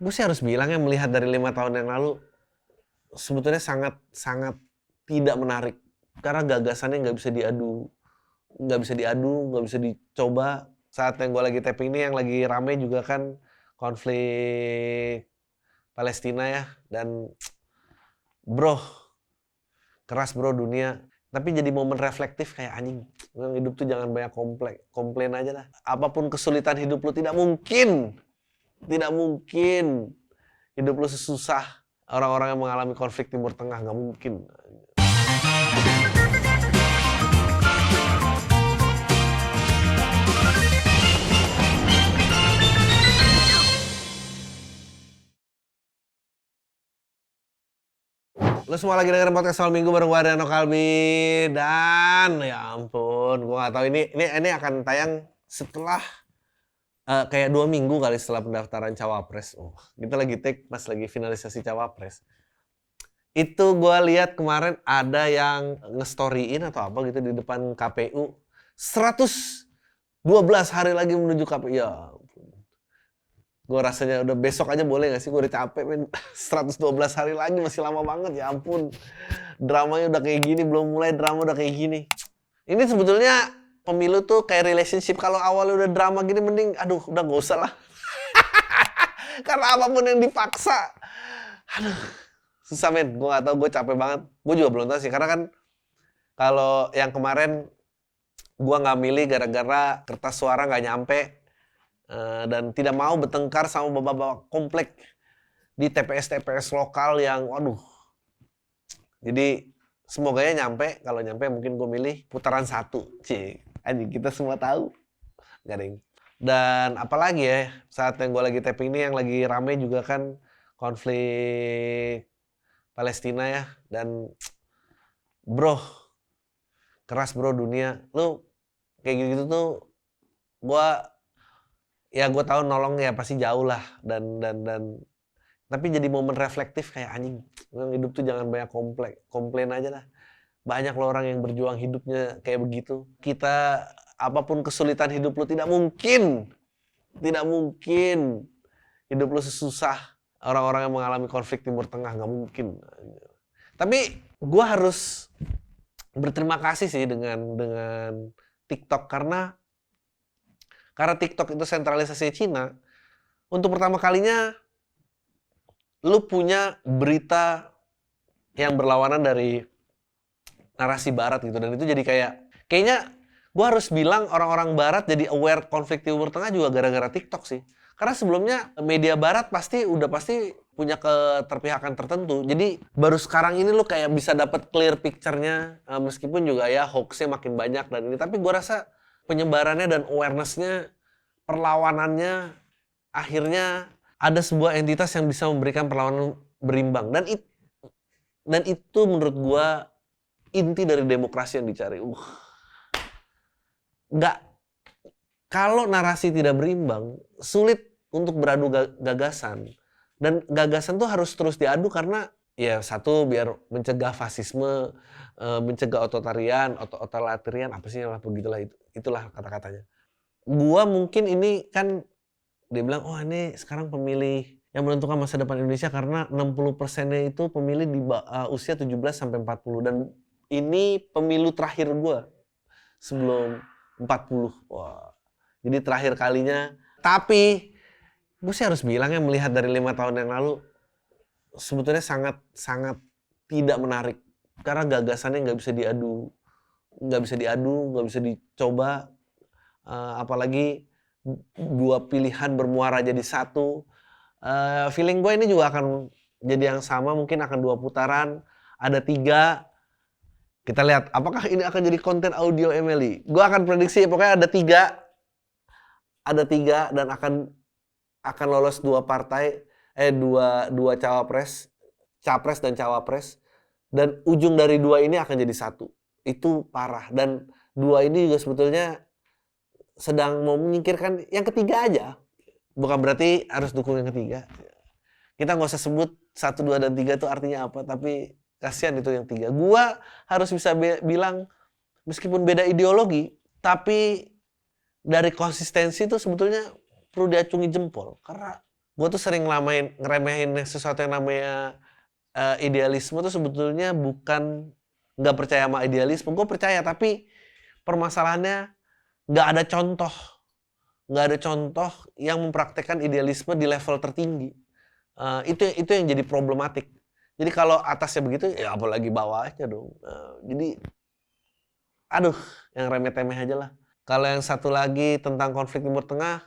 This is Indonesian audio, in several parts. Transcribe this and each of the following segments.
Gue sih harus bilang ya, melihat dari 5 tahun yang lalu sebetulnya sangat sangat tidak menarik karena gagasannya nggak bisa dicoba. Saat yang gue lagi taping ini yang lagi rame juga kan konflik Palestina ya, dan bro, keras bro dunia. Tapi jadi momen reflektif kayak anjing, hidup tuh jangan banyak komplain aja lah. Apapun kesulitan hidup lu, tidak mungkin hidup lu sesusah orang-orang yang mengalami konflik Timur Tengah, nggak mungkin. Lu semua lagi dengerin podcast Soal Minggu bareng gue Adriano Kalbi. Dan ya ampun, gue nggak tahu ini akan tayang setelah kayak 2 minggu kali setelah pendaftaran Cawapres. Kita lagi take pas lagi finalisasi Cawapres. Itu gue lihat kemarin ada yang nge-storyin atau apa gitu di depan KPU. 112 hari lagi menuju KPU. Ya ampun. Gue rasanya udah besok aja boleh gak sih? Gue udah capek men. 112 hari lagi masih lama banget, ya ampun. Dramanya udah kayak gini, belum mulai drama udah kayak gini. Ini sebetulnya pemilu tuh kayak relationship. Kalau awalnya udah drama gini mending aduh udah gak usah lah. Karena apapun yang dipaksa, aduh susah men. Gue gak tau, gue capek banget. Gue juga belum tahu sih, karena kan kalau yang kemarin gue gak milih gara-gara kertas suara gak nyampe. Dan tidak mau bertengkar sama bapak-bapak komplek di TPS-TPS lokal yang waduh. Jadi semoganya nyampe. Kalau nyampe mungkin gue milih putaran 1. Anjing, kita semua tahu. Garing. Dan apalagi ya, saat yang gue lagi taping ini yang lagi rame juga kan konflik Palestina ya. Dan bro, keras bro dunia. Lu kayak gitu tuh gue tahu nolong ya pasti jauh lah, dan tapi jadi momen reflektif kayak anjing, hidup tuh jangan banyak komplain aja lah. Banyak loh orang yang berjuang hidupnya kayak begitu. Kita, apapun kesulitan hidup lu, tidak mungkin hidup lu sesusah orang-orang yang mengalami konflik Timur Tengah, nggak mungkin. Tapi gue harus berterima kasih sih dengan TikTok, karena TikTok itu sentralisasi Cina. Untuk pertama kalinya lu punya berita yang berlawanan dari narasi barat gitu. Dan itu jadi kayaknya gue harus bilang orang-orang barat jadi aware konflik Timur Tengah juga gara-gara TikTok sih. Karena sebelumnya media barat pasti punya keterpihakan tertentu. Jadi baru sekarang ini lu kayak bisa dapat clear picture-nya, meskipun juga ya hoax-nya makin banyak dan ini. Tapi gue rasa penyebarannya dan awareness-nya, perlawanannya, akhirnya ada sebuah entitas yang bisa memberikan perlawanan berimbang. Dan itu menurut gua inti dari demokrasi yang dicari. Kalau narasi tidak berimbang, sulit untuk beradu gagasan. Dan gagasan tuh harus terus diadu karena ya satu, biar mencegah fasisme, mencegah otoritarian, apa sih lah, begitulah, itulah kata-katanya. Gua mungkin ini kan dia bilang, oh ini sekarang pemilih yang menentukan masa depan Indonesia karena 60%-nya itu pemilih di usia 17-40. Dan ini pemilu terakhir gue sebelum 40. Wah, jadi terakhir kalinya. Tapi gue sih harus bilang ya, melihat dari 5 tahun yang lalu sebetulnya sangat sangat tidak menarik karena gagasannya nggak bisa dicoba. Apalagi dua pilihan bermuara jadi satu. Feeling gue ini juga akan jadi yang sama, mungkin akan 2 putaran, ada 3. Kita lihat apakah ini akan jadi konten audio Emily. Gue akan prediksi pokoknya ada 3 dan akan lolos 2 partai, dua capres dan cawapres, dan ujung dari 2 ini akan jadi 1. Itu parah. Dan 2 ini juga sebetulnya sedang mau menyingkirkan yang ketiga aja. Bukan berarti harus dukung yang ketiga. Kita nggak usah sebut 1, 2, dan 3 itu artinya apa. Tapi kasihan itu yang 3. Gua harus bisa bilang, meskipun beda ideologi, tapi dari konsistensi itu sebetulnya perlu diacungi jempol. Karena Gue tuh sering ngeremehin sesuatu yang namanya idealisme tuh sebetulnya bukan nggak percaya sama idealisme. Gue percaya, tapi permasalahannya nggak ada contoh. Nggak ada contoh yang mempraktekkan idealisme di level tertinggi. Itu yang jadi problematik. Jadi kalau atasnya begitu, ya apalagi bawahnya dong. Jadi, aduh, yang remeh-temeh aja lah. Kalau yang satu lagi tentang konflik Timur Tengah,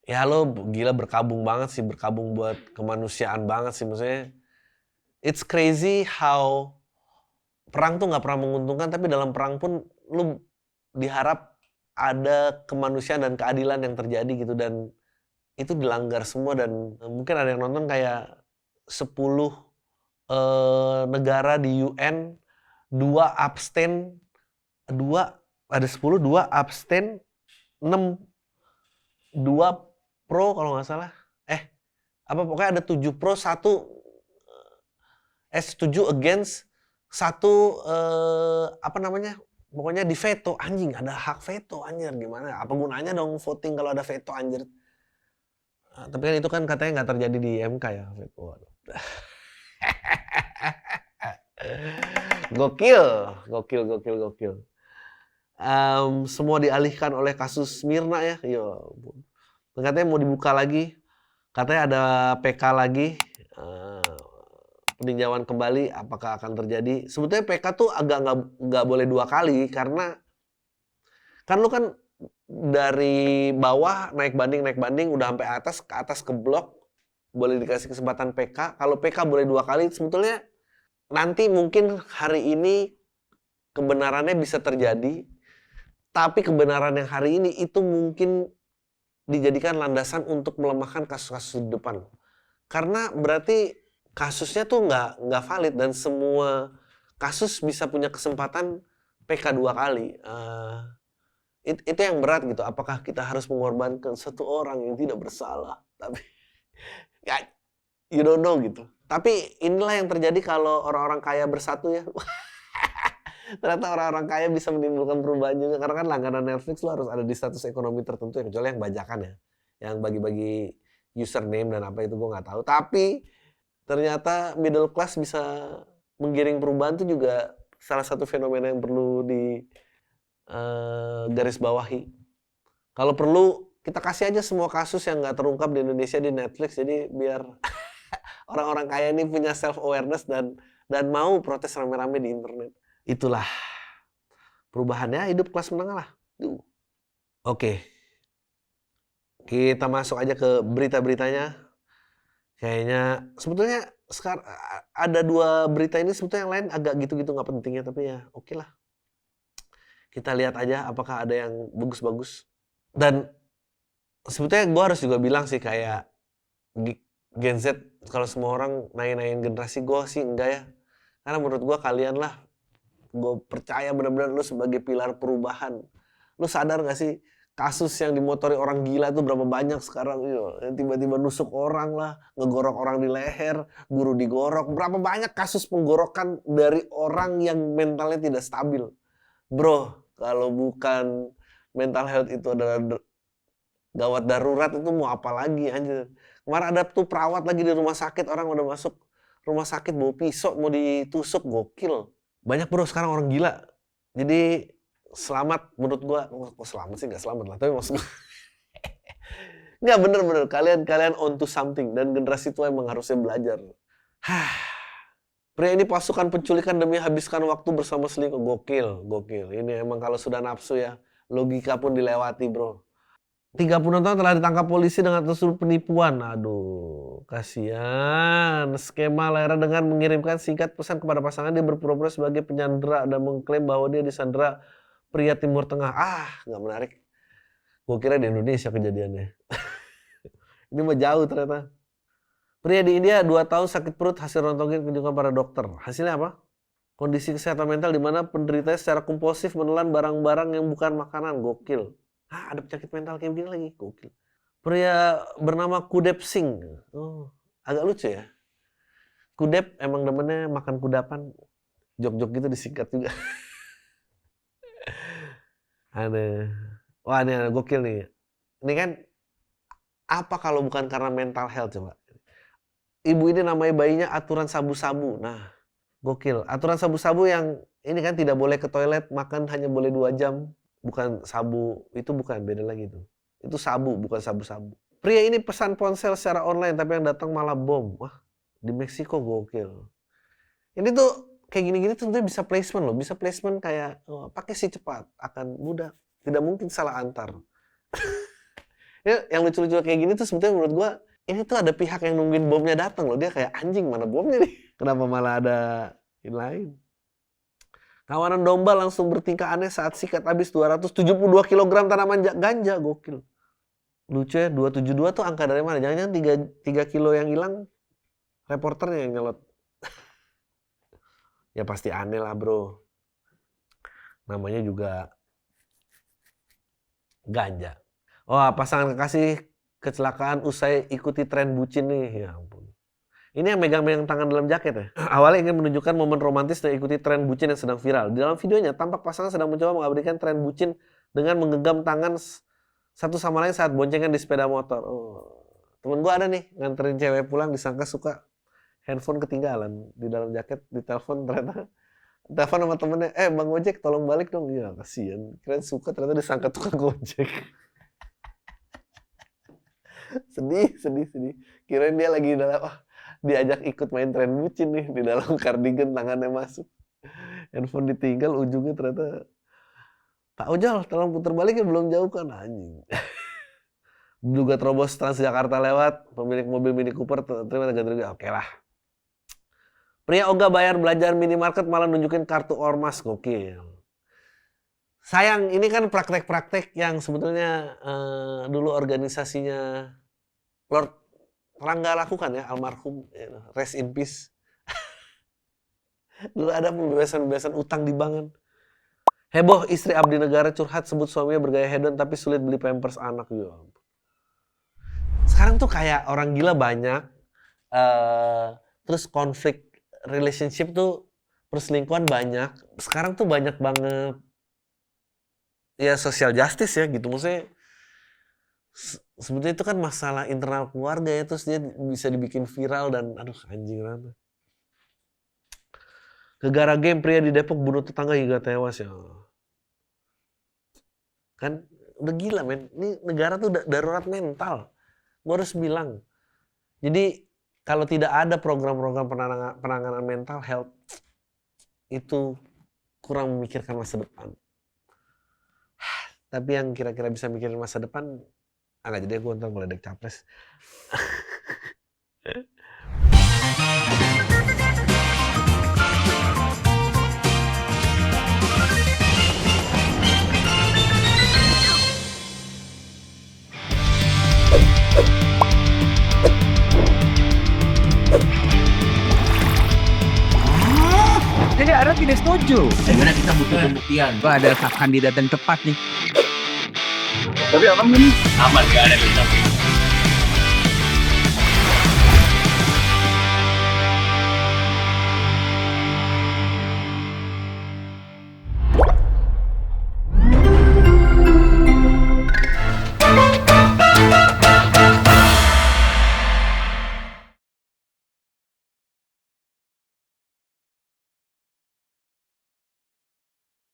ya lo gila berkabung banget sih, berkabung buat kemanusiaan banget sih. Maksudnya, it's crazy how perang tuh nggak pernah menguntungkan, tapi dalam perang pun lo diharap ada kemanusiaan dan keadilan yang terjadi gitu. Dan itu dilanggar semua, dan mungkin ada yang nonton kayak 10 negara di UN, 2 abstain, 2 ada 10, 2 abstain, 6 2 pro kalau nggak salah. Apa pokoknya ada 7 pro, 1 setuju against, 1 apa namanya? Pokoknya di veto. Anjing, ada hak veto anjir, gimana? Apa gunanya dong voting kalau ada veto anjir? Tapi kan itu kan katanya nggak terjadi di MK ya, veto. Waduh. Gokil, gokil, gokil, gokil. Semua dialihkan oleh kasus Mirna ya. Ya ampun. Katanya mau dibuka lagi. Katanya ada PK lagi. Peninjauan kembali apakah akan terjadi. Sebetulnya PK tuh agak nggak boleh 2 kali, karena kan lu kan dari bawah naik banding udah sampai ke atas ke blok boleh dikasih kesempatan PK. Kalau PK boleh 2 kali, sebetulnya nanti mungkin hari ini kebenarannya bisa terjadi, tapi kebenaran yang hari ini itu mungkin dijadikan landasan untuk melemahkan kasus-kasus di depan. Karena berarti kasusnya tuh nggak valid, dan semua kasus bisa punya kesempatan PK 2 kali. Itu yang berat gitu. Apakah kita harus mengorbankan satu orang yang tidak bersalah? Tapi ya, you don't know gitu. Tapi inilah yang terjadi kalau orang-orang kaya bersatu ya. Ternyata orang-orang kaya bisa menimbulkan perubahan juga. Karena kan langganan Netflix lo harus ada di status ekonomi tertentu ya. Kecuali yang bajakan ya. Yang bagi-bagi username dan apa itu gue nggak tahu. Tapi ternyata middle class bisa menggiring perubahan itu juga salah satu fenomena yang perlu di garis bawahi. Kalau perlu kita kasih aja semua kasus yang nggak terungkap di Indonesia di Netflix. Jadi biar orang-orang kaya ini punya self awareness dan mau protes rame-rame di internet. Itulah perubahannya, hidup kelas menengah lah. Oke. Kita masuk aja ke berita-beritanya. Kayaknya sebetulnya sekarang ada 2 berita ini, sebetulnya yang lain agak gitu-gitu nggak pentingnya, tapi ya oke lah. Kita lihat aja apakah ada yang bagus-bagus. Dan sebetulnya gue harus juga bilang sih, kayak Gen Z, kalau semua orang naik-naikin generasi, gue sih enggak ya. Karena menurut gue kalian lah, gue percaya benar-benar lu sebagai pilar perubahan. Lu sadar gak sih kasus yang dimotori orang gila itu berapa banyak sekarang? Yang tiba-tiba nusuk orang lah, ngegorok orang di leher, guru digorok. Berapa banyak kasus penggorokan dari orang yang mentalnya tidak stabil. Bro, kalau bukan mental health itu adalah gawat darurat, itu mau apa lagi anjir. Kemarin ada tuh perawat lagi di rumah sakit, orang udah masuk rumah sakit bawa pisau mau ditusuk, gokil. Banyak bro sekarang orang gila. Jadi selamat menurut gua. Kok selamat sih, nggak selamat lah, tapi maksud gua nggak, bener-bener kalian onto something, dan generasi tua emang harusnya belajar. Pria ini pasukan penculikan demi habiskan waktu bersama selingkuh. Gokil. Ini emang kalau sudah nafsu ya, logika pun dilewati bro. 30 tahun telah ditangkap polisi dengan tersebut penipuan. Aduh, kasihan. Skema layar dengan mengirimkan singkat pesan kepada pasangan, dia berpura-pura sebagai penyandera dan mengklaim bahwa dia disandera pria Timur Tengah. Nggak menarik. Gue kira di Indonesia kejadiannya. Ini mah jauh ternyata. Pria di India 2 tahun sakit perut hasil rontgen kunjungan para dokter. Hasilnya apa? Kondisi kesehatan mental di mana penderitanya secara kompulsif menelan barang-barang yang bukan makanan. Gokil. Ada penyakit mental kayak begini lagi. Gokil. Pria bernama Kudep Singh. Agak lucu ya. Kudep emang demennya makan kudapan. Jok-jok gitu disingkat juga. Wah, ini gokil nih. Ini kan Apa kalau bukan karena mental health coba? Ibu ini namanya bayinya aturan sabu-sabu. Nah, gokil. Aturan sabu-sabu yang ini kan tidak boleh ke toilet, makan hanya boleh 2 jam. Bukan sabu, itu bukan, beda lagi itu. Itu sabu, bukan sabu-sabu. Pria ini pesan ponsel secara online, tapi yang datang malah bom. Wah, di Meksiko gokil. Ini tuh kayak gini-gini tentunya bisa placement loh. Bisa placement kayak pakai si cepat, akan mudah. Tidak mungkin salah antar. Ya, yang lucu-lucu kayak gini tuh sebetulnya menurut gua ini tuh ada pihak yang nungguin bomnya datang loh. Dia kayak anjing mana bomnya nih? Kenapa malah ada yang lain? Kawanan domba langsung bertingkah aneh saat sikat habis 272 kg tanaman ganja. Gokil. Lucu ya, 272 tuh angka dari mana? Jangan-jangan 3 kilo yang hilang reporternya yang nyelot. Ya pasti aneh lah bro. Namanya juga ganja. Oh, pasangan kekasih kecelakaan usai ikuti tren bucin nih. Ya ampun. Ini yang megang-megang tangan dalam jaket ya. Awalnya ingin menunjukkan momen romantis dan ikuti tren bucin yang sedang viral. Di dalam videonya tampak pasangan sedang mencoba mengabadikan tren bucin dengan menggenggam tangan satu sama lain saat boncengan di sepeda motor. Oh, temen gua ada nih nganterin cewek pulang disangka suka handphone ketinggalan di dalam jaket, ditelepon ternyata telepon sama temennya, bang ojek tolong balik dong. Iya kasihan, keren suka ternyata disangka tukang ojek. sedih. Kirain dia lagi dalam diajak ikut main tren bucin nih di dalam kardigan tangannya masuk. Handphone ditinggal ujungnya ternyata Pak Ojol tolong putar baliknya belum jauh kan anjing. Diduga terobos Transjakarta lewat, pemilik mobil Mini Cooper terima ganti-ganti. Oke lah. Pria ogah bayar belajar minimarket malah nunjukin kartu ormas, gokil. Sayang, ini kan praktek-praktek yang sebetulnya dulu organisasinya Lord Rangga lakukan ya, almarhum, rest in peace. Dulu ada pembebasan utang di bank. Heboh, istri abdi negara curhat sebut suaminya bergaya hedon tapi sulit beli pampers anak. Ya. Sekarang tuh kayak orang gila banyak, terus konflik relationship tuh perselingkuhan banyak. Sekarang tuh banyak banget ya social justice ya gitu. Maksudnya sebetulnya itu kan masalah internal keluarga ya, terus dia bisa dibikin viral dan aduh anjing banget. Gegara game pria di Depok bunuh tetangga hingga tewas ya. Kan udah gila men. Ini negara tuh darurat mental. Gue harus bilang. Jadi kalau tidak ada program-program penanganan mental health itu kurang memikirkan masa depan. Tapi yang kira-kira bisa mikirin masa depan nggak jadi gue ntar ngeledek capres. Jadi Anda tidak setuju. Sebenarnya kita butuh pembuktian. Wah, ada kandidat yang tepat nih. Tapi aman ini? Aman, gak ada kita.